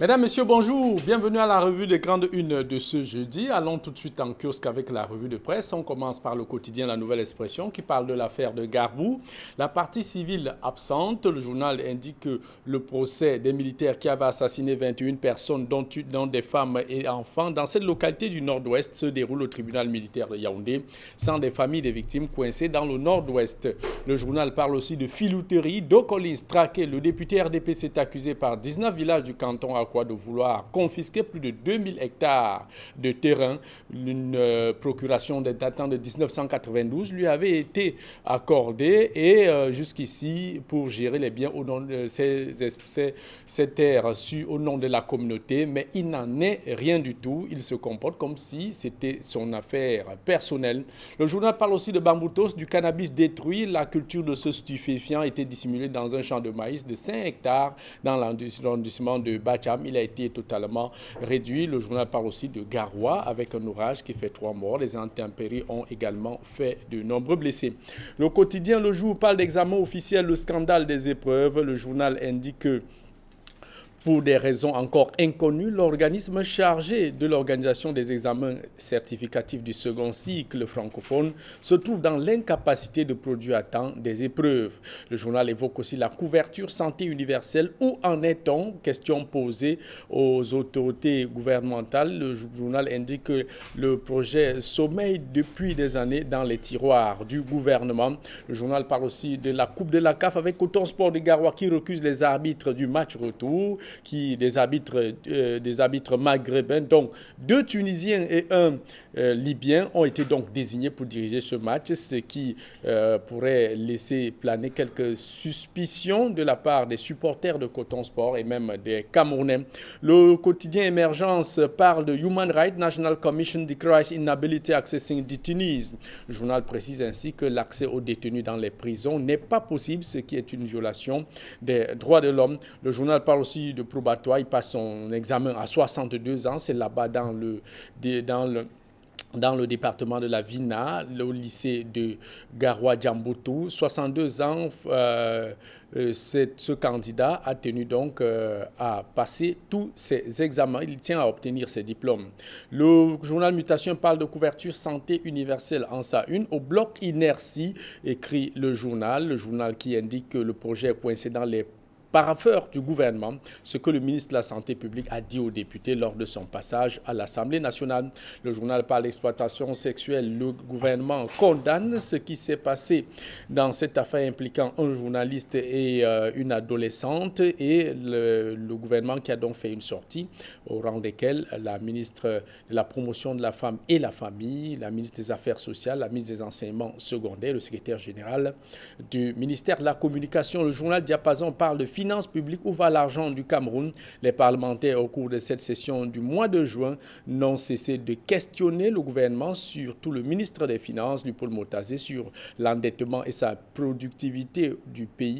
Mesdames, Messieurs, bonjour. Bienvenue à la revue des grandes unes de ce jeudi. Allons tout de suite en kiosque avec la revue de presse. On commence par le quotidien La Nouvelle Expression qui parle de l'affaire de Garbou. La partie civile absente. Le journal indique que le procès des militaires qui avaient assassiné 21 personnes, dont des femmes et enfants, dans cette localité du Nord-Ouest se déroule au tribunal militaire de Yaoundé, sans des familles des victimes coincées dans le Nord-Ouest. Le journal parle aussi de filouterie. Doc Collins traqué. Le député RDP s'est accusé par 19 villages du canton à de vouloir confisquer plus de 2000 hectares de terrain. Une procuration datant de 1992 lui avait été accordée et jusqu'ici pour gérer les biens au nom de ces terres reçues au nom de la communauté, mais il n'en est rien du tout. Il se comporte comme si c'était son affaire personnelle. Le journal parle aussi de Bamboutos, du cannabis détruit. La culture de ce stupéfiant était dissimulée dans un champ de maïs de 5 hectares dans l'arrondissement de Bacham. Il a été totalement réduit. Le journal parle aussi de Garoua avec un orage qui fait 3 morts. Les intempéries ont également fait de nombreux blessés. Le quotidien Le Jour parle d'examen officiel, le scandale des épreuves. Le journal indique que pour des raisons encore inconnues, l'organisme chargé de l'organisation des examens certificatifs du second cycle francophone se trouve dans l'incapacité de produire à temps des épreuves. Le journal évoque aussi la couverture santé universelle. Où en est-on? Question posée aux autorités gouvernementales. Le journal indique que le projet sommeille depuis des années dans les tiroirs du gouvernement. Le journal parle aussi de la Coupe de la CAF avec Coton Sport de Garoua qui recuse les arbitres du match retour. Des arbitres maghrébins, donc 2 Tunisiens et un Libyen ont été donc désignés pour diriger ce match, ce qui pourrait laisser planer quelques suspicions de la part des supporters de Coton Sport et même des Camerounais. Le quotidien Émergence parle de Human Rights National Commission declares inability accessing detainees. Le journal précise ainsi que l'accès aux détenus dans les prisons n'est pas possible, ce qui est une violation des droits de l'homme. Le journal parle aussi de probatoire. Il passe son examen à 62 ans. C'est là-bas dans le département de la Vina, au lycée de Garoua-Djamboutou. 62 ans, ce candidat a tenu donc à passer tous ses examens. Il tient à obtenir ses diplômes. Le journal Mutation parle de couverture santé universelle en sa une. Au bloc inertie, écrit le journal qui indique que le projet est coincé dans les parapheur du gouvernement, ce que le ministre de la Santé publique a dit aux députés lors de son passage à l'Assemblée nationale. Le journal parle d'exploitation sexuelle. Le gouvernement condamne ce qui s'est passé dans cette affaire impliquant un journaliste et une adolescente et le gouvernement qui a donc fait une sortie au rang desquelles la ministre de la promotion de la femme et la famille, la ministre des Affaires sociales, la ministre des enseignements secondaires, le secrétaire général du ministère de la Communication. Le journal Diapason parle de finances publiques. Où va l'argent du Cameroun? Les parlementaires, au cours de cette session du mois de juin, n'ont cessé de questionner le gouvernement, surtout le ministre des Finances, Luc-Paul Motazé, sur l'endettement et sa productivité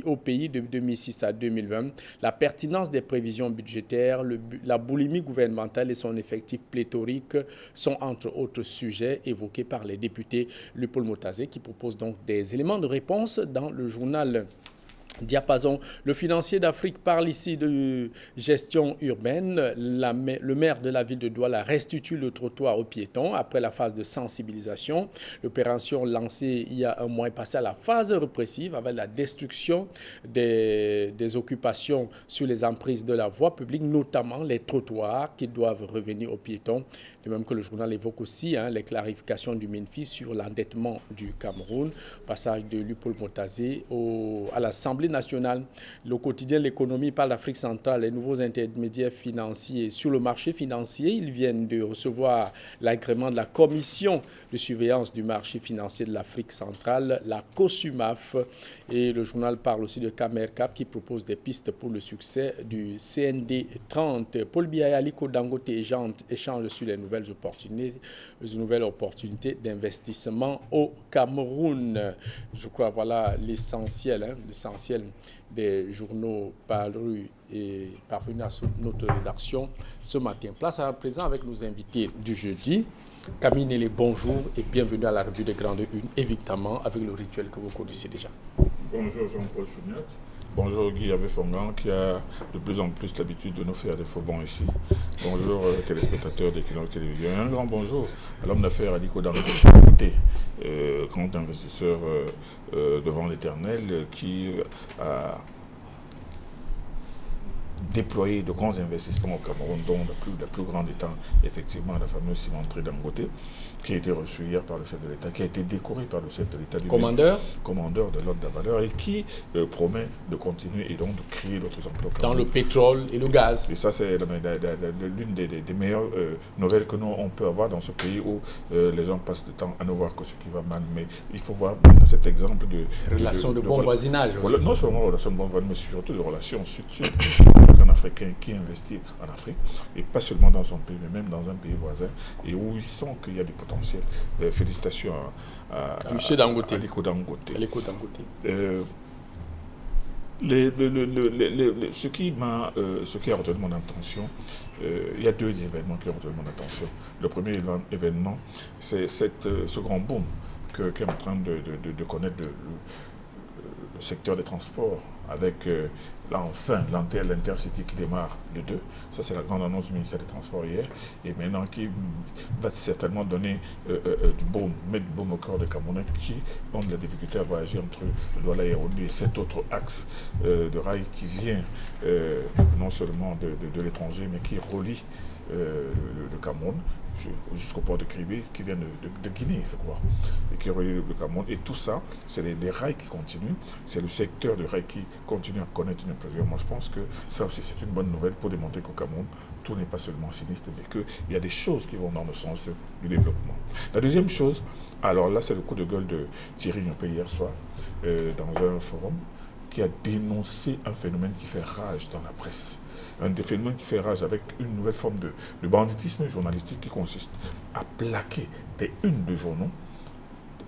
au pays de 2006 à 2020, la pertinence des prévisions budgétaires, la boulimie gouvernementale et son effectif pléthorique sont entre autres sujets évoqués par les députés. Luc-Paul Motazé qui propose donc des éléments de réponse dans le journal Diapason. Le financier d'Afrique parle ici de gestion urbaine. Le maire de la ville de Douala restitue le trottoir aux piétons après la phase de sensibilisation. L'opération lancée il y a un mois est passée à la phase répressive avec la destruction des occupations sur les emprises de la voie publique, notamment les trottoirs qui doivent revenir aux piétons. De même que le journal évoque aussi les clarifications du MINFI sur l'endettement du Cameroun. Passage de Luc-Paul Motazé à l'Assemblée nationale. Le quotidien L'économie parle d'Afrique centrale, les nouveaux intermédiaires financiers sur le marché financier. Ils viennent de recevoir l'agrément de la commission de surveillance du marché financier de l'Afrique centrale, la COSUMAF. Et le journal parle aussi de Camercap qui propose des pistes pour le succès du CND 30. Paul Biya et Aliko Dangote échangent sur les nouvelles opportunités d'investissement au Cameroun. Je crois voilà l'essentiel des journaux parus et parvenus à notre rédaction ce matin. Place à présent avec nos invités du jeudi. Camille Nélé, bonjour et bienvenue à la revue des Grandes Unes, évidemment avec le rituel que vous connaissez déjà. Bonjour Jean-Paul Chouniat. Bonjour Guy Fongan qui a de plus en plus l'habitude de nous faire des faux bons ici. Bonjour téléspectateurs d'Equinox Télévision. Un grand bonjour à l'homme d'affaires Aliko Dangote, grand investisseur devant l'éternel qui a déployer de grands investissements au Cameroun, dont le plus grand étant effectivement la fameuse cimenterie Dangote, qui a été reçue hier par le chef de l'État, qui a été décoré par le chef de l'État commandeur de l'ordre de la valeur, et qui promet de continuer et donc de créer d'autres emplois. Dans le pétrole et le gaz. Et ça, c'est l'une des meilleures nouvelles que nous on peut avoir dans ce pays où les gens passent le temps à ne voir que ce qui va mal. Mais il faut voir dans cet exemple de relations de bon voisinage aussi. Non seulement relations de bon voisinage, mais surtout de relations sud-sud. Un Africain qui investit en Afrique, et pas seulement dans son pays, mais même dans un pays voisin, et où ils sentent qu'il y a du potentiel. Félicitations à M. Dangote. Aliko Dangote. Ce qui a retenu mon attention, il y a deux événements qui ont retenu mon attention. Le premier événement, c'est ce grand boom qu'est en train de connaître le secteur des transports, avec là enfin l'Intercity qui démarre le 2. Ça, c'est la grande annonce du ministère des Transports hier. Et maintenant qui va certainement donner du baume, mettre du baume au corps des Camerounais qui ont de la difficulté à voyager entre le Douala et Yaoundé et cet autre axe de rail qui vient non seulement de l'étranger, mais qui relie le Cameroun jusqu'au port de Kribé, qui vient de Guinée, je crois, et qui relie le Cameroun. Et tout ça, c'est des rails qui continuent, c'est le secteur de rails qui continue à connaître une implosion. Moi, je pense que ça aussi, c'est une bonne nouvelle pour démontrer qu'au Cameroun, tout n'est pas seulement sinistre, mais qu'il y a des choses qui vont dans le sens du développement. La deuxième chose, alors là, c'est le coup de gueule de Thierry Niopé hier soir, dans un forum, qui a dénoncé un phénomène qui fait rage dans la presse. Un des phénomènes qui fait rage avec une nouvelle forme de banditisme journalistique qui consiste à plaquer des unes de journaux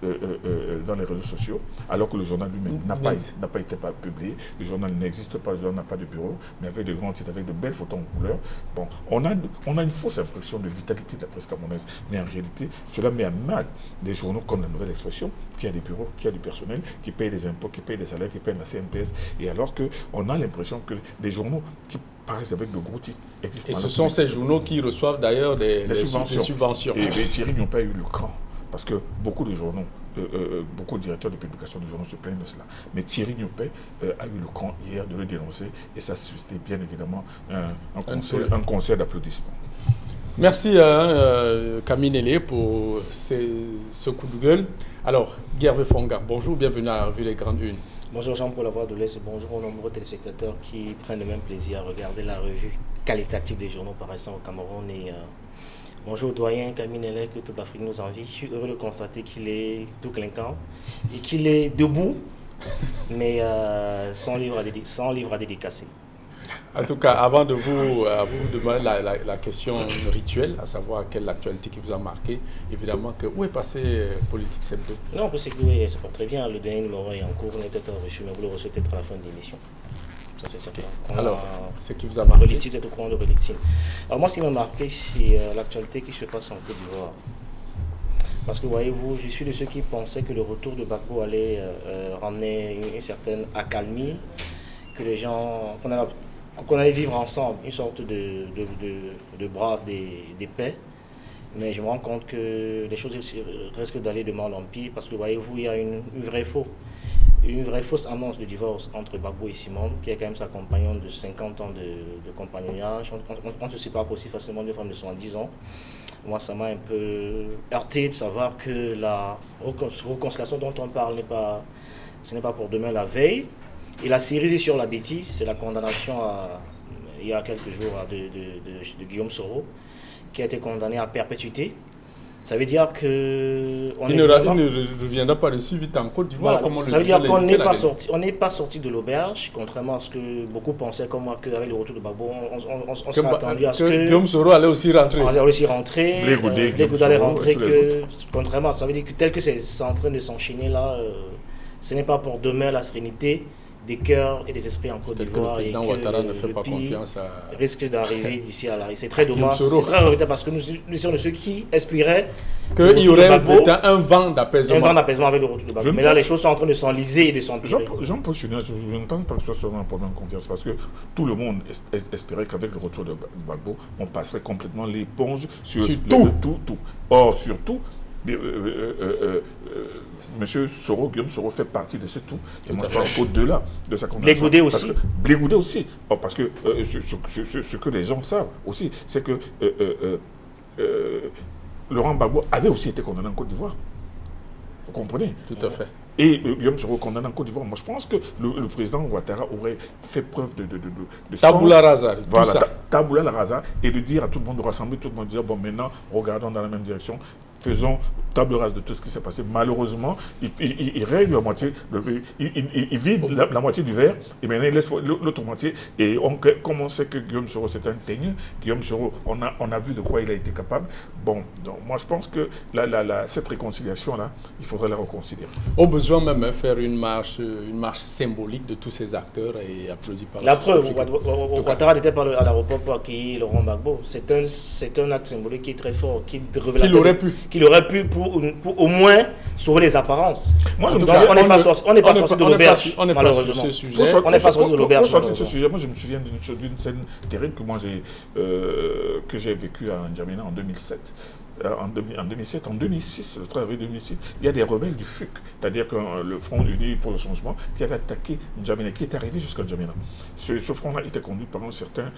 dans les réseaux sociaux, alors que le journal lui-même n'a pas été publié. Le journal n'existe pas, le journal n'a pas de bureau, mais avec de grands titres, avec de belles photos en couleur. Bon, on a une fausse impression de vitalité de la presse camerounaise, mais en réalité, cela met à mal des journaux comme la Nouvelle Expression, qui a des bureaux, qui a du personnel, qui paye des impôts, qui paye des salaires, qui paye la CNPS, et alors qu'on a l'impression que des journaux qui paraissent avec de gros titres existent. Et ce sont ces journaux qui reçoivent d'ailleurs des subventions. Et Thierry n'a pas eu le cran. Parce que beaucoup de journaux, beaucoup de directeurs de publication de journaux se plaignent de cela. Mais Thierry Niopé a eu le cran hier de le dénoncer, et ça suscitait bien évidemment un concert d'applaudissements. Merci Camille Nélé pour ce coup de gueule. Alors, Guy Fonga, bonjour, bienvenue à la revue des Grandes Unes. Bonjour Jean-Paul Avoir de l'Est et bonjour aux nombreux téléspectateurs qui prennent le même plaisir à regarder la revue qualitative des journaux paraissant au Cameroun. Et bonjour doyen Camille Nélé, que toute l'Afrique nous envie. Je suis heureux de constater qu'il est tout clinquant et qu'il est debout, mais sans livre à dédicacer. En tout cas, avant de vous demander la question rituelle, à savoir quelle actualité qui vous a marqué, évidemment, où est passé Politique Sebdo? Non, parce que oui, c'est pas très bien. Le dernier numéro est en cours, on est peut-être reçu, mais vous le recevez peut-être à la fin de l'émission. Ça, c'est certain. Alors, ce qui vous a marqué? Relictine, c'est au courant de Relictine. Alors, moi, ce qui m'a marqué, c'est l'actualité qui se passe en Côte d'Ivoire. Parce que, voyez-vous, je suis de ceux qui pensaient que le retour de Gbagbo allait ramener une certaine accalmie, que les gens, qu'on allait vivre ensemble, une sorte de brave des paix. Mais je me rends compte que les choses risquent d'aller de mal en pire, parce que, voyez-vous, il y a une vraie fausse annonce de divorce entre Gbagbo et Simone, qui est quand même sa compagnonne de 50 ans de compagnonnage. On ne se sépare pas aussi facilement d'une femme de 70 ans. Moi, ça m'a un peu heurté de savoir que la réconciliation dont on parle ce n'est pas pour demain la veille. Et la cerise sur la bêtise, c'est la condamnation il y a quelques jours de Guillaume Soro, qui a été condamné à perpétuité. Ça veut dire que... Il ne reviendra pas dessus vite en Côte d'Ivoire, voilà, ça veut dire qu'on n'est pas sorti de l'auberge, contrairement à ce que beaucoup pensaient, comme moi, qu'avec le retour de Gbagbo, on serait attendu à ce que... Guillaume Soro allait aussi rentrer. On allait aussi rentrer. Blé allait rentrer. Contrairement, ça veut dire que tel que c'est en train de s'enchaîner là, ce n'est pas pour demain la sérénité des cœurs et des esprits en Côte d'Ivoire. Le président Ouattara ne fait pas confiance à... risque d'arriver d'ici à là. Et c'est très dommage, c'est très regrettable parce que nous sommes de ceux qui espéraient qu'il y aurait un vent d'apaisement. Un vent d'apaisement avec le retour de Gbagbo. Mais là, les choses sont en train de s'enliser et de s'empirer. Jean-Paul Chenel, je ne pense pas que ce soit seulement un problème de confiance parce que tout le monde espérait qu'avec le retour de Gbagbo, on passerait complètement l'éponge sur tout. Or, surtout, Monsieur Soro, Guillaume Soro fait partie de ce tout. Et moi, je pense qu'au-delà de sa condamnation... Blé aussi. Parce que ce que les gens savent aussi, c'est que Laurent Gbagbo avait aussi été condamné en Côte d'Ivoire. Vous comprenez? Tout à fait. Et Guillaume Soro condamné en Côte d'Ivoire. Moi, je pense que le président Ouattara aurait fait preuve de tabula rasa. Voilà, tabula rasa. Et de dire à tout le monde, de rassembler tout le monde, de dire, bon, maintenant, regardons dans la même direction. Faisons table rase de tout ce qui s'est passé. Malheureusement, il règle la moitié, il vide la moitié du verre, et maintenant il laisse l'autre moitié. Et comme on sait que Guillaume Soro c'est un teigneux, Guillaume Soro, on a vu de quoi il a été capable. Bon, donc moi je pense que cette réconciliation-là, il faudrait la reconsidérer. Au besoin même faire une marche symbolique de tous ces acteurs et applaudir par la preuve. Ouattara n'était pas à l'aéroport pour accueillir Laurent Gbagbo. C'est un acte symbolique qui est très fort, qui qu'il aurait pu pour au moins sauver les apparences. Moi, on n'est pas sorti de l'auberge, malheureusement. On n'est pas sorti de l'auberge. Pour sortir de ce sujet, moi je me souviens d'une scène terrible que j'ai vécue à N'Djamena en 2007. En 2006, le 3 avril 2006, il y a des rebelles du FUC, c'est-à-dire que le Front Uni pour le Changement, qui avait attaqué N'Djamena, qui est arrivé jusqu'à N'Djamena. Ce front-là était conduit par un certain...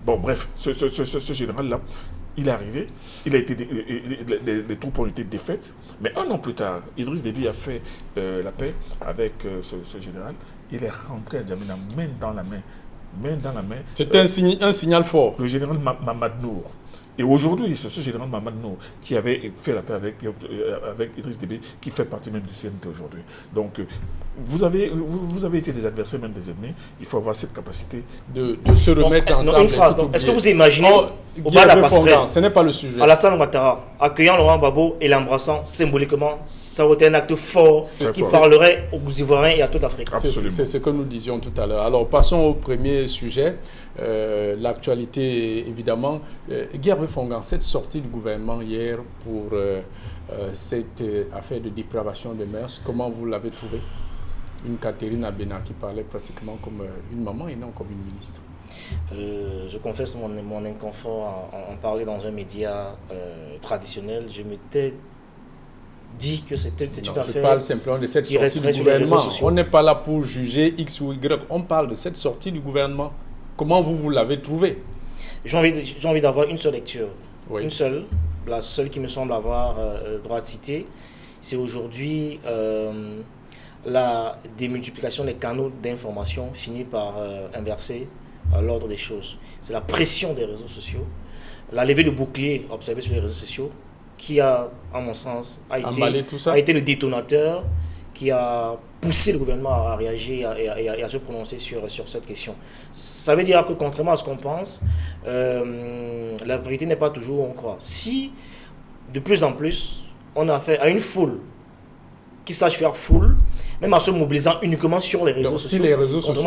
bon, bref, ce général-là, il est arrivé, les troupes ont été défaites, mais un an plus tard, Idriss Déby a fait la paix avec ce général. Il est rentré à N'Djamena, main dans la main. C'était un signal fort. Le général Mamad Nour. Et aujourd'hui, c'est ce général Mamad Nour qui avait fait la paix avec Idriss Déby, qui fait partie même du CNT aujourd'hui. Donc, vous avez été des adversaires, même des ennemis. Il faut avoir cette capacité de se remettre ensemble. Une phrase. Est-ce que vous imaginez, au bas de la passerelle, ce n'est pas le sujet. Alassane Ouattara accueillant Laurent Gbagbo et l'embrassant symboliquement, ça aurait été un acte fort qui parlerait aux Ivoiriens et à toute l'Afrique. C'est ce que nous disions tout à l'heure. Alors, passons au premier sujet. L'actualité, évidemment. Guerre Fongan, cette sortie du gouvernement hier pour cette affaire de dépravation des mœurs, comment vous l'avez trouvé? Une Catherine Abena qui parlait pratiquement comme une maman et non comme une ministre. Je confesse mon inconfort en parler dans un média traditionnel. Je m'étais dit que c'était tout à fait... Je parle simplement de cette sortie du gouvernement. On n'est pas là pour juger X ou Y. On parle de cette sortie du gouvernement. Comment vous l'avez trouvé? J'ai envie d'avoir une seule lecture. Oui. Une seule. La seule qui me semble avoir droit de citer. C'est aujourd'hui la démultiplication des canaux d'information finit par inverser l'ordre des choses. C'est la pression des réseaux sociaux, la levée de bouclier observée sur les réseaux sociaux qui a, à mon sens, a été le détonateur qui a poussé le gouvernement à réagir et à se prononcer sur cette question. Ça veut dire que contrairement à ce qu'on pense, la vérité n'est pas toujours où on croit. Si, de plus en plus, on a affaire à une foule qui sache faire foule, même en se mobilisant uniquement sur les réseaux sociaux. Si les réseaux sociaux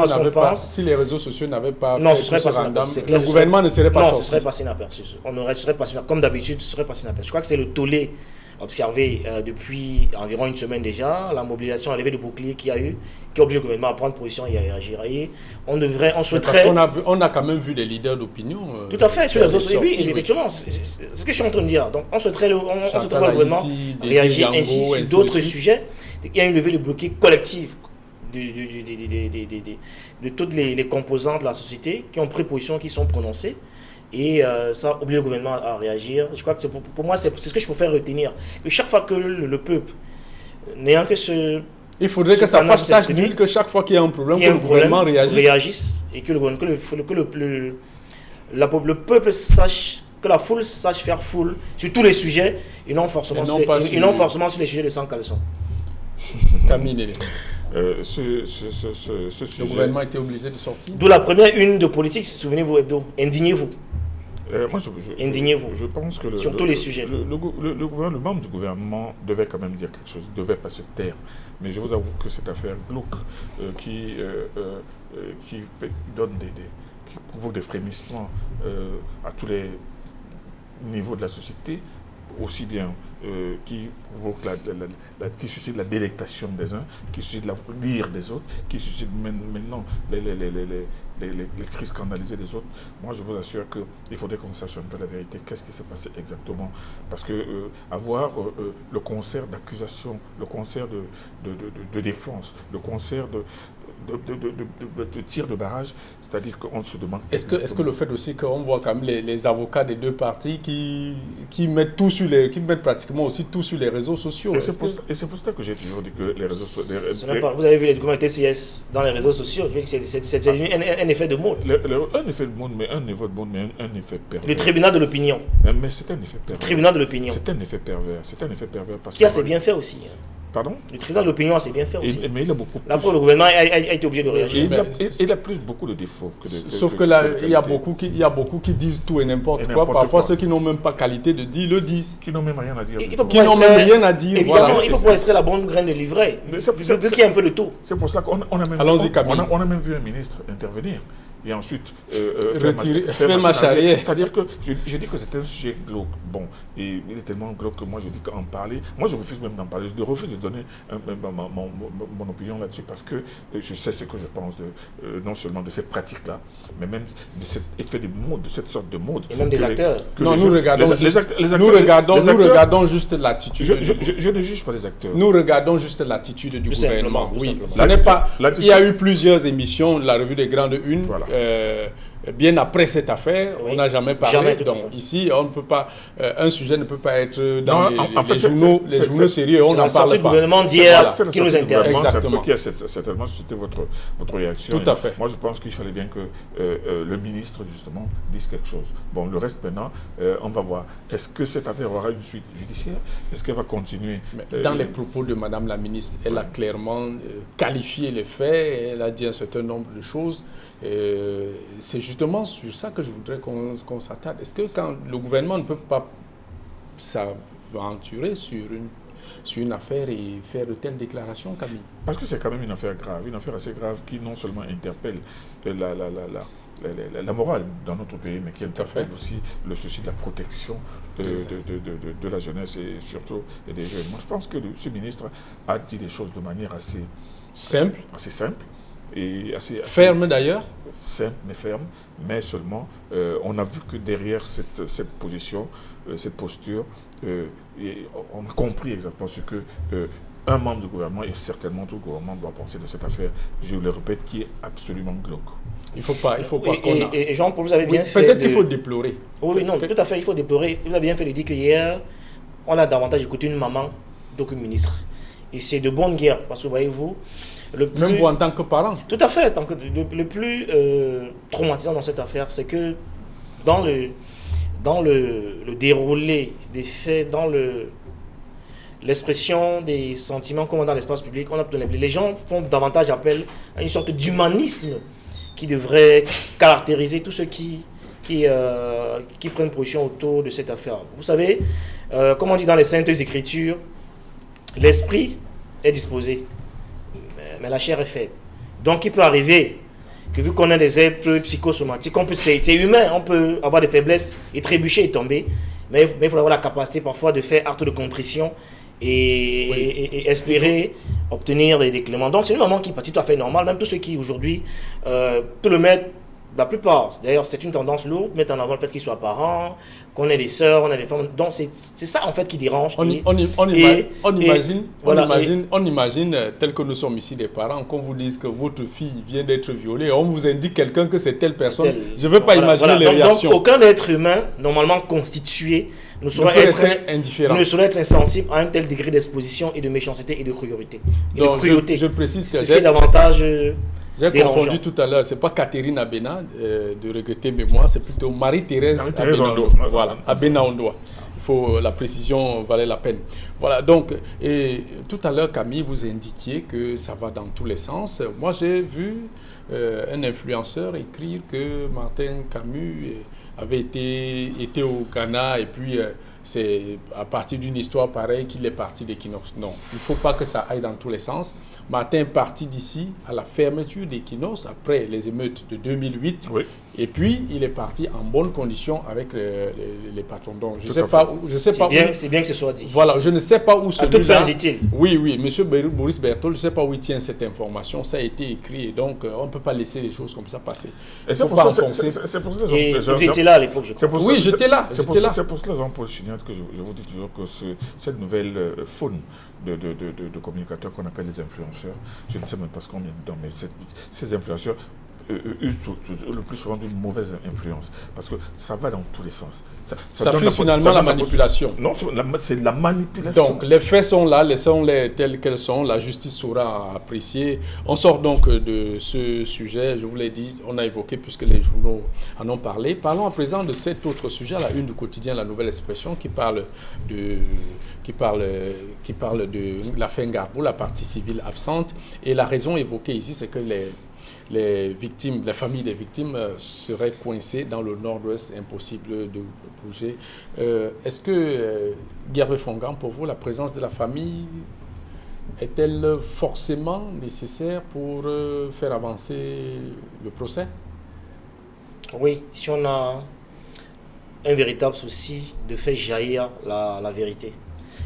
n'avaient pas non, fait le gouvernement ne serait pas sorti. Non, ce serait passé inaperçu. Comme d'habitude, ce serait passé inaperçu. Je crois que c'est le tollé observé depuis environ une semaine déjà, la mobilisation, la levée de bouclier qu'il y a eu, qui a obligé le gouvernement à prendre position et à réagir. Et on souhaiterait... Parce qu'on a quand même vu des leaders d'opinion... tout à fait, sur les réseaux sociaux, oui, effectivement, c'est ce que je suis en train de dire. Donc on souhaiterait le gouvernement réagir ainsi sur d'autres sujets. Il y a une levée de bouclier collective de toutes les composantes de la société qui ont pris position, qui sont prononcées. Et ça oblige le gouvernement à réagir. Je crois que pour moi, c'est ce que je préfère retenir. Que chaque fois que le peuple, n'ayant que ce... Il faudrait que ça fasse tâche d'huile, que chaque fois qu'il y a un problème, que le gouvernement réagisse. Et que le peuple sache, que la foule sache faire foule sur tous les sujets, et non forcément sur les sujets de 100 caleçons. Camille. Ce sujet... Le gouvernement a été obligé de sortir. D'où la première une de politique, souvenez-vous, Hebdo, indignez-vous. Moi, Indignez-vous. Je pense que sur tous les sujets. Le membre du gouvernement devait quand même dire quelque chose, il ne devait pas se taire. Mais je vous avoue que cette affaire glauque qui provoque des frémissements à tous les niveaux de la société, aussi bien qui provoque qui suscite la délectation des uns, qui suscite l'ire des autres, qui suscite maintenant les cris scandalisés des autres. Moi, je vous assure qu'il faudrait qu'on sache un peu la vérité. Qu'est-ce qui s'est passé exactement? Parce que avoir le concert d'accusation, le concert de défense, le concert de tir de barrage, c'est-à-dire qu'on se demande... Est-ce que le fait aussi qu'on voit quand même les avocats des deux partis qui mettent pratiquement aussi tout sur les réseaux sociaux? Et c'est pour ça que j'ai toujours dit que les réseaux sociaux... Vous avez vu les documents TCS dans les réseaux sociaux, c'est un effet de mode. Un effet de mode, mais un effet pervers. Le tribunal de l'opinion. Mais c'est un effet pervers. Le tribunal de l'opinion. C'est un effet pervers. Parce qui a ses bienfaits aussi. Pardon? Le tribunal de l'opinion a ses bienfaits aussi. Mais il a beaucoup plus... Là, pour le gouvernement a été obligé de réagir. Il a plus beaucoup de défauts que de... Sauf que là, il y a beaucoup qui disent tout et n'importe quoi. Parfois, ceux qui n'ont même pas qualité de dire, le disent. Qui n'ont même rien à dire. Qui n'ont même rien à dire. Évidemment, voilà. Il faut pouvoir extraire la bonne graine de livret. Vu qu'il y a un peu de tout. C'est pour cela qu'on a même... Allons-y, Camille. On a même vu un ministre intervenir. Et ensuite, faire marche arrière. C'est-à-dire que je dis que c'est un sujet glauque. Bon, et il est tellement glauque que moi je dis qu'en parler, moi je refuse même d'en parler. Je refuse de donner mon opinion là-dessus parce que je sais ce que je pense non seulement de cette pratique-là, mais même de cet effet de mode, de cette sorte de mode. Et même des acteurs. Non, nous regardons juste l'attitude. Je ne juge pas les acteurs. Nous regardons juste l'attitude du gouvernement. Oui, il y a eu plusieurs émissions, la revue des grandes unes. Voilà. Bien après cette affaire, on n'a jamais parlé. Donc ici, on ne peut pas, un sujet ne peut pas être dans les journaux sérieux. On n'en parle pas. C'est le gouvernement d'hier qui nous intéresse. Exactement. Qui a certainement suscité votre réaction. Tout à fait. Moi, je pense qu'il fallait bien que le ministre, justement, dise quelque chose. Bon, le reste, maintenant, on va voir. Est-ce que cette affaire aura une suite judiciaire? Est-ce qu'elle va continuer? Dans les propos de Madame la ministre, elle a clairement qualifié les faits. Elle a dit un certain nombre de choses. C'est justement sur ça que je voudrais qu'on s'attarde. Est-ce que quand le gouvernement ne peut pas s'aventurer sur une affaire et faire de telles déclarations, Camille? Parce que c'est quand même une affaire grave, une affaire assez grave qui non seulement interpelle la morale dans notre pays, mais qui interpelle aussi le souci de la protection de la jeunesse et surtout des jeunes. Moi, je pense que ce ministre a dit des choses de manière assez simple. Et assez ferme d'ailleurs. Simple mais ferme, mais seulement on a vu que derrière cette position, cette posture, on a compris exactement ce que un membre du gouvernement et certainement tout le gouvernement doit penser de cette affaire, je le répète, qui est absolument glauque. Il faut pas et Jean-Paul, vous avez bien fait... Peut-être qu'il faut déplorer. Oui, non, tout à fait, il faut déplorer. Vous avez bien fait de dire qu'hier, on a davantage écouté une maman d'aucun ministre. Et c'est de bonne guerre, parce que voyez-vous, même vous en tant que parent. Tout à fait. Le plus traumatisant dans cette affaire, c'est que dans le déroulé des faits, dans l'expression des sentiments comme dans l'espace public, les gens font davantage appel à une sorte d'humanisme qui devrait caractériser tous ceux qui prennent position autour de cette affaire. Vous savez, comme on dit dans les Saintes Écritures, l'esprit est disposé, mais la chair est faible. Donc il peut arriver que vu qu'on a des êtres psychosomatiques, c'est humain, on peut avoir des faiblesses et trébucher et tomber, mais il faut avoir la capacité parfois de faire acte de contrition et espérer obtenir des cléments. Donc c'est une maman qui est partie tout à fait normale, même tous ceux qui aujourd'hui peut le mettre, la plupart, d'ailleurs c'est une tendance lourde, mettre en avant le fait qu'ils soient parents, qu'on ait des sœurs, on a des femmes, donc c'est ça en fait qui dérange. On imagine tel que nous sommes ici des parents, qu'on vous dise que votre fille vient d'être violée, on vous indique quelqu'un que c'est telle personne, je ne veux pas imaginer les réactions. Donc aucun être humain normalement constitué ne saurait être insensible à un tel degré d'exposition et de méchanceté et de cruauté. Je précise que c'est davantage... J'ai confondu tout à l'heure, ce n'est pas Catherine Abena de regretter mémoire, c'est plutôt Marie-Thérèse Abena. Voilà, Abena Ondoa. La précision valait la peine. Voilà, donc, et tout à l'heure, Camille, vous indiquiez que ça va dans tous les sens. Moi, j'ai vu un influenceur écrire que Martin Camus avait été au Ghana et puis c'est à partir d'une histoire pareille qu'il est parti d'Equinox. Non, il ne faut pas que ça aille dans tous les sens. Martin est parti d'ici à la fermeture d'Equinox après les émeutes de 2008. Oui. Et puis, il est parti en bonne condition avec les patrons. Donc, je sais pas où. C'est bien que ce soit dit. Voilà, je ne sais pas où À toute fin utile. Oui, monsieur Boris Berthold, je ne sais pas où il tient cette information. Ça a été écrit, et donc on ne peut pas laisser les choses comme ça passer. Et c'est pour ça que vous étiez là à l'époque, je crois. Oui, j'étais là. C'est pour cela, Jean-Paul Chignat, que je vous dis toujours que cette nouvelle faune de communicateurs qu'on appelle les influenceurs, je ne sais même pas ce qu'on met dedans, mais ces influenceurs usent le plus souvent d'une mauvaise influence, parce que ça va dans tous les sens. Ça fait finalement la manipulation. Non, c'est la manipulation. Donc, les faits sont là, laissons-les tels qu'elles sont, la justice saura apprécier. On sort donc de ce sujet, je vous l'ai dit, on a évoqué puisque les journaux en ont parlé. Parlons à présent de cet autre sujet, à la une du quotidien, la Nouvelle Expression, qui parle de l'affaire Gbagbo, la partie civile absente. Et la raison évoquée ici, c'est que les victimes, les familles des victimes seraient coincées dans le nord-ouest, impossible de bouger. Est-ce que, Gervais Fongan, pour vous, la présence de la famille est-elle forcément nécessaire pour faire avancer le procès? Oui, si on a un véritable souci de faire jaillir la vérité.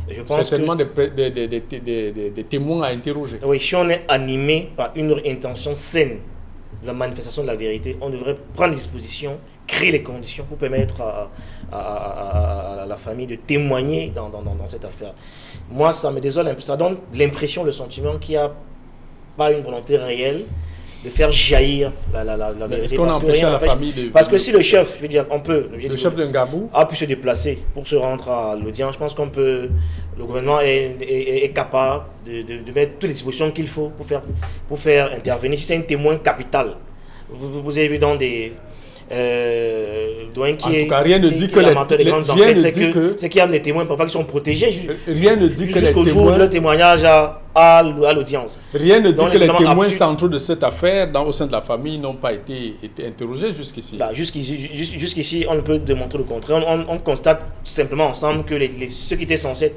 Et je pense certainement des témoins à interroger. Oui, si on est animé par une intention saine de la manifestation de la vérité, on devrait prendre disposition, créer les conditions pour permettre à la famille de témoigner dans cette affaire. Moi, ça me désole un peu. Ça donne l'impression, le sentiment qu'il n'y a pas une volonté réelle de faire jaillir la vérité. Est-ce qu'on a empêché la famille de... Parce que si le chef, je veux dire, le chef de Gbagbo a pu se déplacer pour se rendre à l'audience, je pense qu'on peut... Le gouvernement est capable de mettre toutes les dispositions qu'il faut pour faire intervenir. Si c'est un témoin capital, vous avez vu dans des... en tout cas, rien ne dit que c'est qu'il y a des témoins parfois qui sont protégés rien ne dit que jusqu'au jour de leur témoignage à l'audience. Rien ne dit que les témoins centraux de cette affaire au sein de la famille n'ont pas été interrogés jusqu'ici. Jusqu'ici, on ne peut démontrer le contraire. On constate simplement ensemble que ceux qui étaient censés être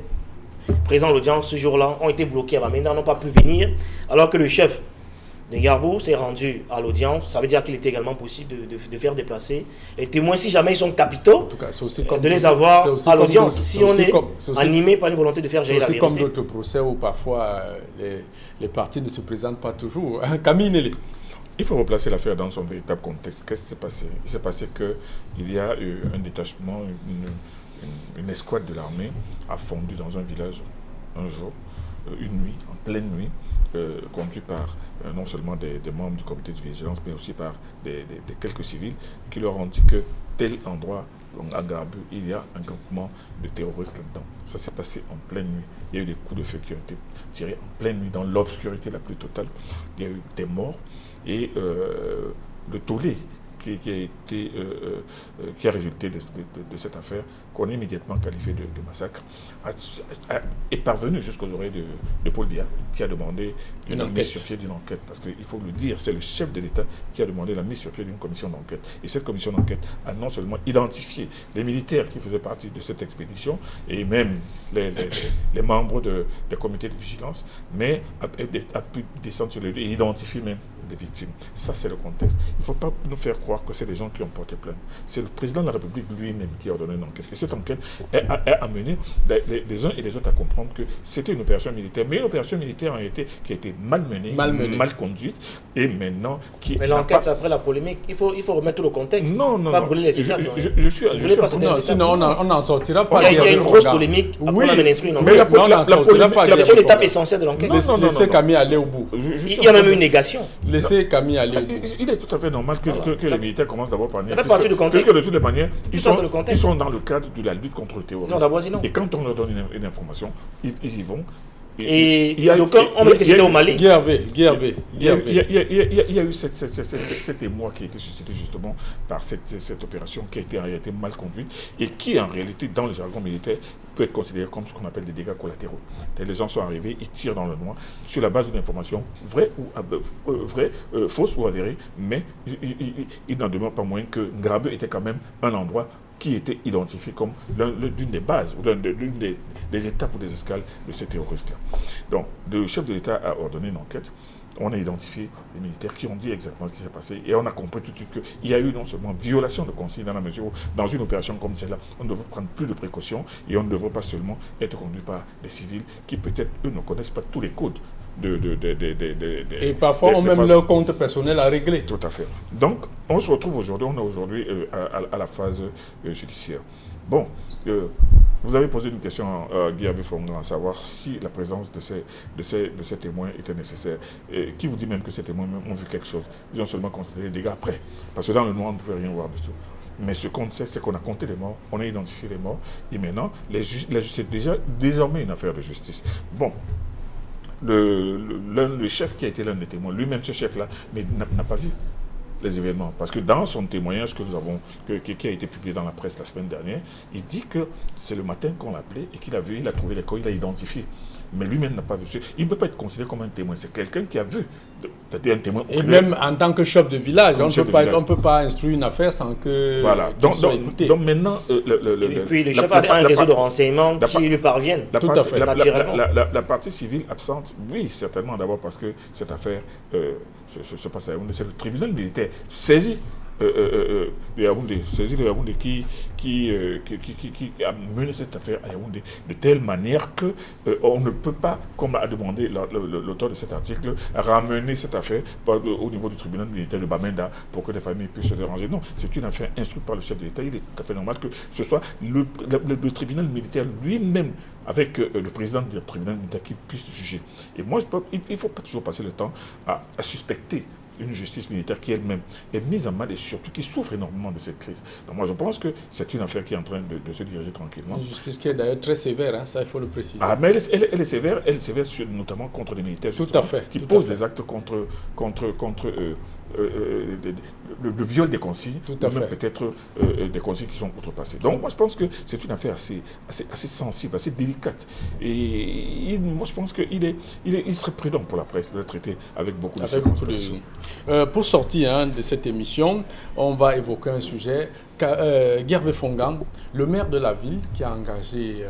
présents à l'audience ce jour-là ont été bloqués à Bamenda, n'ont pas pu venir, alors que le chef de Gbagbo s'est rendu à l'audience. Ça veut dire qu'il était également possible de faire déplacer les témoins, si jamais ils sont capitaux, en tout cas, aussi comme de les avoir à l'audience. Si on est animé par une volonté de faire jaillir la vérité. C'est comme d'autres procès où parfois les parties ne se présentent pas toujours. Camille Nélé. Il faut replacer l'affaire dans son véritable contexte. Qu'est-ce qui s'est passé? Il s'est passé qu'il y a eu un détachement, une escouade de l'armée a fondu dans un village un jour, une nuit, en pleine nuit, conduit par non seulement des membres du comité de vigilance, mais aussi par des quelques civils qui leur ont dit que tel endroit, à Gbagbo, il y a un campement de terroristes là-dedans. Ça s'est passé en pleine nuit. Il y a eu des coups de feu qui ont été tirés en pleine nuit, dans l'obscurité la plus totale. Il y a eu des morts et le tollé qui a résulté de cette affaire, qu'on a immédiatement qualifié de massacre, est parvenu jusqu'aux oreilles de Paul Biya, qui a demandé une mise sur pied d'une enquête. Parce qu'il faut le dire, c'est le chef de l'État qui a demandé la mise sur pied d'une commission d'enquête. Et cette commission d'enquête a non seulement identifié les militaires qui faisaient partie de cette expédition, et même les membres des comités de vigilance, mais a pu descendre sur les lieux et identifier même des victimes. Ça, c'est le contexte. Il ne faut pas nous faire croire que c'est des gens qui ont porté plainte. C'est le président de la République lui-même qui a ordonné une enquête. Et cette enquête a amené les uns et les autres à comprendre que c'était une opération militaire. Mais une opération militaire qui a été mal menée, mal conduite, et maintenant Mais l'enquête, c'est après la polémique. Il faut remettre tout le contexte. Non. Pas brûler les étapes. Sinon, on n'en sortira pas. Il y a une grosse polémique. Après, on a instruit une enquête. C'est une étape essentielle de l'enquête. Laissez Camille aller au bout. Il y a même une négation. Laissez Camille aller au bout. Il est tout à fait normal que les militaires commencent d'abord par nier. Ça fait partie du contexte. Puisque de toutes les manières, ils sont dans dans le cadre de la lutte contre le terrorisme. Et quand on leur donne une information, ils y vont. on me dit que c'était au Mali. Il y a eu cet émoi qui a été suscité justement par cette opération qui a été mal conduite et qui en réalité dans le jargon militaire peut être considéré comme ce qu'on appelle des dégâts collatéraux. Les gens sont arrivés, ils tirent dans le noir sur la base d'une information vraie ou fausse ou avérée, mais il n'en demeure pas moins que Ngabeu était quand même un endroit qui était identifié comme l'une des bases, ou l'une des étapes ou des escales de ces terroristes-là. Donc, le chef de l'État a ordonné une enquête. On a identifié les militaires qui ont dit exactement ce qui s'est passé et on a compris tout de suite qu'il y a eu non seulement violation de consignes dans la mesure où, dans une opération comme celle-là, on devrait prendre plus de précautions et on ne devrait pas seulement être conduit par des civils qui peut-être, eux, ne connaissent pas tous les codes. Et parfois, ont même leur compte personnel à régler. Tout à fait. Donc, on se retrouve aujourd'hui, à la phase judiciaire. Bon, vous avez posé une question à Guy Fongan, à savoir si la présence de ces témoins était nécessaire. Qui vous dit même que ces témoins ont vu quelque chose? Ils ont seulement constaté les dégâts après. Parce que dans le noir, on ne pouvait rien voir dessous. Mais ce qu'on sait, c'est qu'on a compté les morts, on a identifié les morts, et maintenant, c'est désormais une affaire de justice. Bon. Le chef qui a été l'un des témoins, lui-même ce chef-là, n'a pas vu les événements. Parce que dans son témoignage qui a été publié dans la presse la semaine dernière, il dit que c'est le matin qu'on l'a appelé et qu'il a trouvé les corps, il a identifié. Mais lui-même n'a pas vu. Il ne peut pas être considéré comme un témoin, c'est quelqu'un qui a vu. Un témoin et même en tant que chef de village, on ne peut pas instruire une affaire sans que soit écouté. Donc maintenant... et puis le chef a un réseau de renseignements qui lui parviennent. La partie civile absente, oui, certainement, d'abord parce que cette affaire se passe à Yaoundé. C'est le tribunal militaire saisi de Yaoundé, qui a mené cette affaire à Yaoundé de telle manière que on ne peut pas, comme a demandé l'auteur de cet article, ramener cette affaire au niveau du tribunal militaire de Bamenda pour que les familles puissent se déranger. Non, c'est une affaire instruite par le chef de l'État. Il est tout à fait normal que ce soit le tribunal militaire lui-même avec le président du tribunal militaire qui puisse juger. Et moi, il ne faut pas toujours passer le temps à suspecter une justice militaire qui elle-même est mise en mal et surtout qui souffre énormément de cette crise. Donc moi je pense que c'est une affaire qui est en train de se diriger tranquillement. Une justice qui est d'ailleurs très sévère, hein, ça il faut le préciser. Ah mais elle est sévère, notamment contre les militaires qui posent des actes contre le viol des consignes, ou même peut-être des consignes qui sont outrepassées. Donc moi je pense que c'est une affaire assez sensible, assez délicate. Et moi je pense qu'il serait prudent pour la presse de la traiter avec beaucoup de circonspection. Pour sortir de cette émission, on va évoquer un sujet. Guy Fongan, le maire de la ville qui a engagé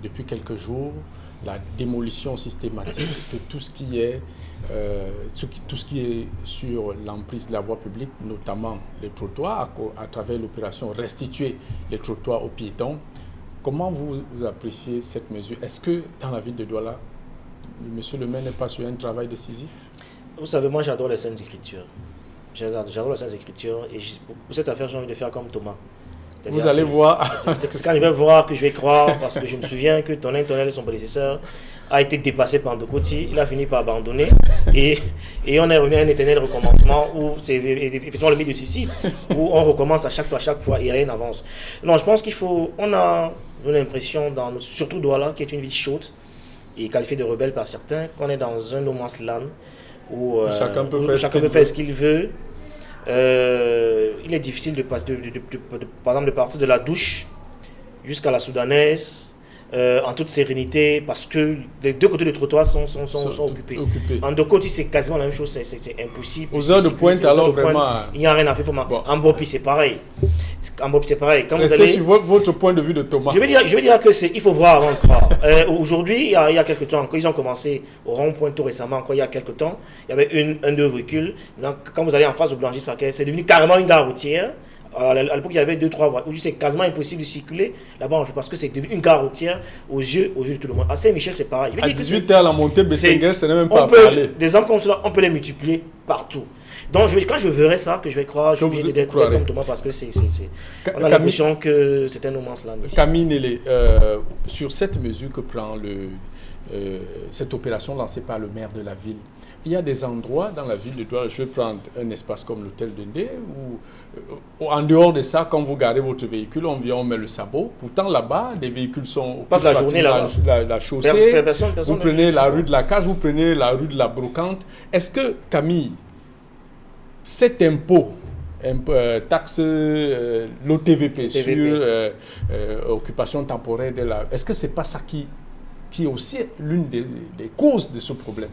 depuis quelques jours la démolition systématique de tout ce qui est sur l'emprise de la voie publique, notamment les trottoirs, à travers l'opération Restituer les trottoirs aux piétons. Comment vous appréciez cette mesure? Est-ce que dans la ville de Douala, monsieur le maire n'est pas sur un travail décisif? Vous savez, moi j'adore les Saintes Écritures. J'adore les Saintes Écritures et pour cette affaire j'ai envie de faire comme Thomas. Vous allez voir. C'est quand je vais voir que je vais croire, parce que je me souviens que Tonnerre, son prédécesseur, a été dépassé par Ndokoti, il a fini par abandonner et on est revenu à un éternel recommencement où c'est effectivement le mythe de Sicile, où on recommence à chaque fois et rien n'avance. Non, je pense on a l'impression, surtout Douala, qui est une ville chaude et qualifiée de rebelle par certains, qu'on est dans un no man's land où chacun peut faire ce qu'il veut. Il est difficile par exemple de partir de la douche jusqu'à la soudanaise en toute sérénité parce que les deux côtés du trottoir sont occupés. En deux côtés, c'est quasiment la même chose, c'est impossible. Aux heures de pointe, alors vraiment. Il n'y a rien à faire. En Bopi, c'est pareil. Quand restez sur votre point de vue de Thomas. Je veux dire que il faut voir avant de croire. Aujourd'hui, il y a quelques temps, quand ils ont commencé au rond-point tout récemment, il y a quelques temps, il y avait deux véhicules. Donc, quand vous allez en face au Blangy-Sacré, c'est devenu carrément une gare routière. À l'époque, il y avait 2-3 voies. Aujourd'hui, c'est quasiment impossible de circuler là-bas parce que c'est devenu une gare routière aux yeux de tout le monde. À Saint-Michel, c'est pareil. À 18h à la montée Bessenguer, ce n'est même pas à parler. Des exemples comme cela, on peut les multiplier partout. Donc, quand je verrai ça, que je vais croire, je vais d'être comme Thomas parce que on a l'impression que c'est un no man's land. Camille Nélé, sur cette mesure que prend cette opération lancée par le maire de la ville, il y a des endroits dans la ville de Douala, je vais prendre un espace comme l'hôtel de Ndé, où en dehors de ça, quand vous garez votre véhicule, on vient, on met le sabot. Pourtant là-bas, les véhicules sont... Passe la journée là-bas. La chaussée, Personne vous prenez la rue de la Case, vous prenez la rue de la Brocante. Est-ce que, Camille, cet impôt, taxe, l'OTVP sur occupation temporaire de la... Est-ce que ce n'est pas ça qui est aussi l'une des causes de ce problème?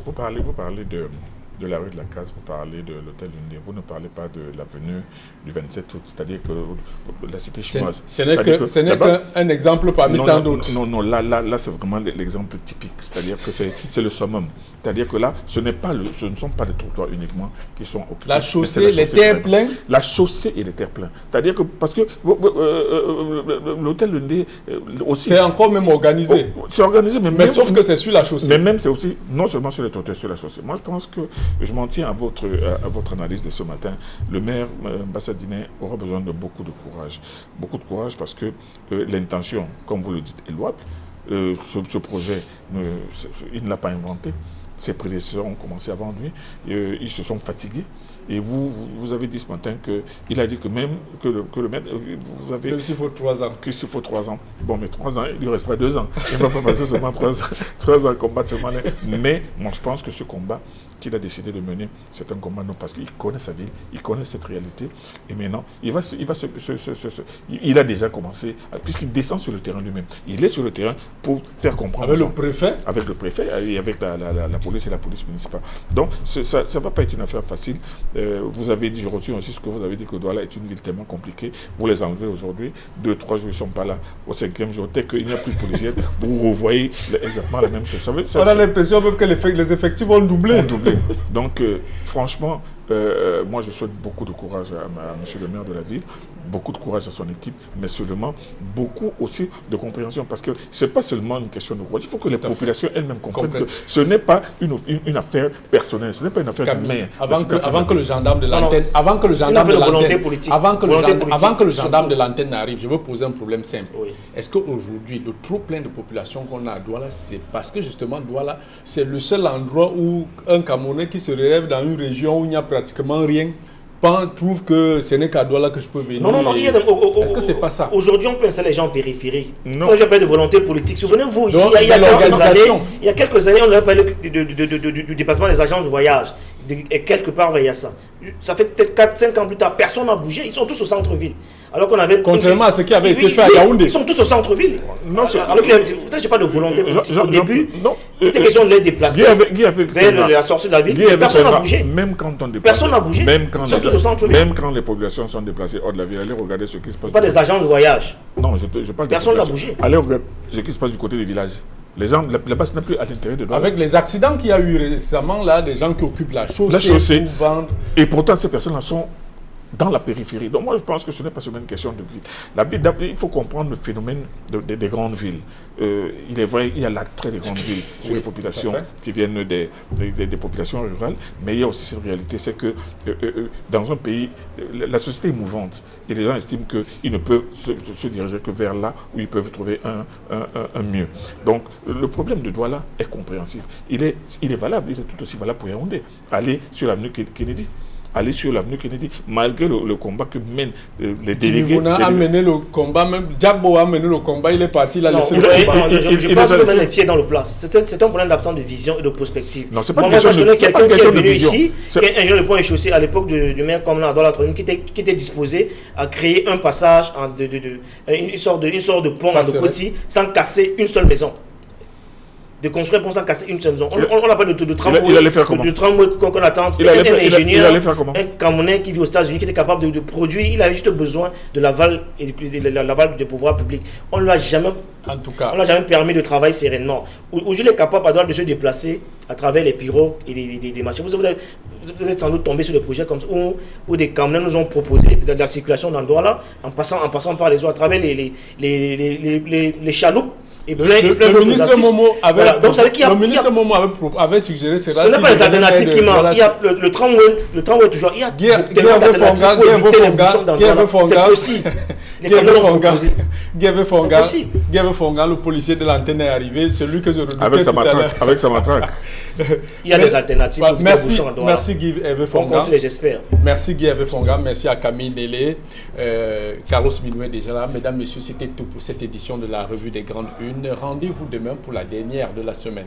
Vous parlez de la rue de la Case, vous parlez de l'hôtel Lundé, vous ne parlez pas de l'avenue du 27 août, c'est-à-dire que la cité chinoise. Ce n'est qu'un exemple parmi tant d'autres. Non, là c'est vraiment l'exemple typique, c'est-à-dire que c'est le summum. C'est-à-dire que là, ce ne sont pas les trottoirs uniquement qui sont occupés. La chaussée, les terres pleines. La chaussée et les terres pleines. C'est-à-dire que, parce que l'hôtel Lundé aussi... C'est encore même organisé. C'est organisé, mais sauf que c'est sur la chaussée. Mais même c'est aussi, non seulement sur les trottoirs, sur la chaussée. Moi je pense que je m'en tiens à votre analyse de ce matin. Le maire Bassadine aura besoin de beaucoup de courage. Beaucoup de courage parce que l'intention, comme vous le dites, est louable. Ce projet, il ne l'a pas inventé. Ses prédécesseurs ont commencé avant lui. Ils se sont fatigués. Et vous avez dit ce matin qu'il a dit que même que le maître, vous avez... Même s'il faut 3 ans. Que s'il faut 3 ans. Bon, mais 3 ans, il lui restera 2 ans. Il ne va pas passer seulement 3 ans à combattre ce malin. Mais moi, je pense que ce combat qu'il a décidé de mener, c'est un combat non parce qu'il connaît sa ville, il connaît cette réalité. Et maintenant, il a déjà commencé, puisqu'il descend sur le terrain lui-même. Il est sur le terrain pour faire comprendre... Avec le préfet? Avec le préfet et avec la police et la police municipale. Donc, ça ne va pas être une affaire facile. Vous avez dit, je retiens aussi ce que vous avez dit, que Douala est une ville tellement compliquée. Vous les enlevez aujourd'hui, 2-3 jours, ils ne sont pas là. Au 5e jour, dès qu'il n'y a plus de policiers, vous revoyez exactement la même chose. On a l'impression même que les effectifs vont doubler. Donc, franchement, moi, je souhaite beaucoup de courage à monsieur le maire de la ville, beaucoup de courage à son équipe, mais seulement beaucoup aussi de compréhension. Parce que ce n'est pas seulement une question de courage. Il faut que les populations elles-mêmes comprennent que ce n'est pas une affaire personnelle, ce n'est pas une affaire du maire. Avant que le gendarme de l'antenne... Avant que le gendarme de l'antenne n'arrive, je veux poser un problème simple. Oui. Est-ce qu'aujourd'hui, le trop plein de population qu'on a à Douala, c'est parce que justement Douala, c'est le seul endroit où un Camerounais qui se relève dans une région où il n'y a pratiquement rien, trouve que ce n'est qu'à Douala que je peux venir. Non. Est-ce que c'est pas ça? Aujourd'hui, on peut installer les gens en périphérie. Non. Quand je parle de volonté politique, souvenez-vous, ici, il y a quelques années, on avait parlé du déplacement des agences de voyage. Et quelque part, il y a ça. Ça fait peut-être 4-5 ans plus tard, personne n'a bougé. Ils sont tous au centre-ville. Alors qu'on avait... Contrairement à ce qui avait été fait à Yaoundé. Ils sont tous au centre-ville. Non, alors que vous savez, je pas de volonté politique. Au début, il était question de les déplacer vers la sortie de la ville. Personne n'a bougé. Même quand on déplace. Personne n'a bougé. Ils sont tous au centre-ville. Même quand les populations sont déplacées hors de la ville, allez regarder ce qui se passe. Pas des agences de voyage. Non, je parle de... Personne n'a bougé. Allez regarder ce qui se passe du côté des villages. Les gens, la base n'est plus à l'intérieur de Douala. Avec les accidents qu'il y a eu récemment, là, des gens qui occupent la chaussée pour vendre. Et pourtant, ces personnes-là sont dans la périphérie. Donc moi, je pense que ce n'est pas seulement une question de ville. La ville, il faut comprendre le phénomène des grandes villes. Il est vrai, il y a l'attrait des grandes villes sur les populations qui viennent des populations rurales, mais il y a aussi cette réalité, c'est que dans un pays, la société est mouvante et les gens estiment qu'ils ne peuvent se diriger que vers là où ils peuvent trouver un mieux. Donc le problème de Douala est compréhensible. Il est valable, il est tout aussi valable pour Yaoundé. Aller sur l'avenue Kennedy. Aller sur l'avenue Kennedy, malgré le combat que mènent les délégués. On a mené le combat, même Diabo a mené le combat, il est parti là. Je pense que les pieds dans le plat. C'est un problème d'absence de vision et de prospective. Non, c'est pas une question de vision. Moi, je connais quelqu'un qui est venu ici, qui est ingénieur de pont et chaussée à l'époque du maire comme là, dans la tribune, qui était disposé à créer un passage, une sorte de pont dans le Koti, sans casser une seule maison. De construire pour ça casser une seule maison. On n'a pas de tramway. Il allait faire comment? De tramway qu'on attend. C'était un ingénieur, un Camerounais qui vit aux États-Unis, qui était capable de produire. Il avait juste besoin de l'aval et de l'aval du pouvoir public. On ne lui a jamais, on l'a jamais permis de travailler sereinement. Aujourd'hui, il est capable de se déplacer à travers les pirogues et des machines. Vous êtes sans doute tombé sur des projets comme ça où des Camerounais nous ont proposé de la circulation dans le droit là, en passant par les eaux, à travers les chaloupes. et plein Le d'autres ministre astuces. Momo avait, Voilà. Donc, ça veut dire qu'il y a- le ministre Momo avait suggéré cela. Ce n'est pas les alternatives qui manquent. Il y a le tramway toujours. Il y a tellement d'alternatives pour éviter les bouchons dans le temps. C'est possible. Les camions l'ont proposé. Gave Fonga, le policier de l'antenne est arrivé, celui que je redoutais tout à l'heure. Avec sa matraque. Il y a des alternatives pour éviter les bouchons en Douala. Merci Guy Hervé On Fonga. compte les experts. Merci Guy Hervé Fonga, merci à Camille Nélé, Carlos Minoué déjà là. Mesdames, Messieurs, c'était tout pour cette édition de la Revue des Grandes Unes. Rendez-vous demain pour la dernière de la semaine.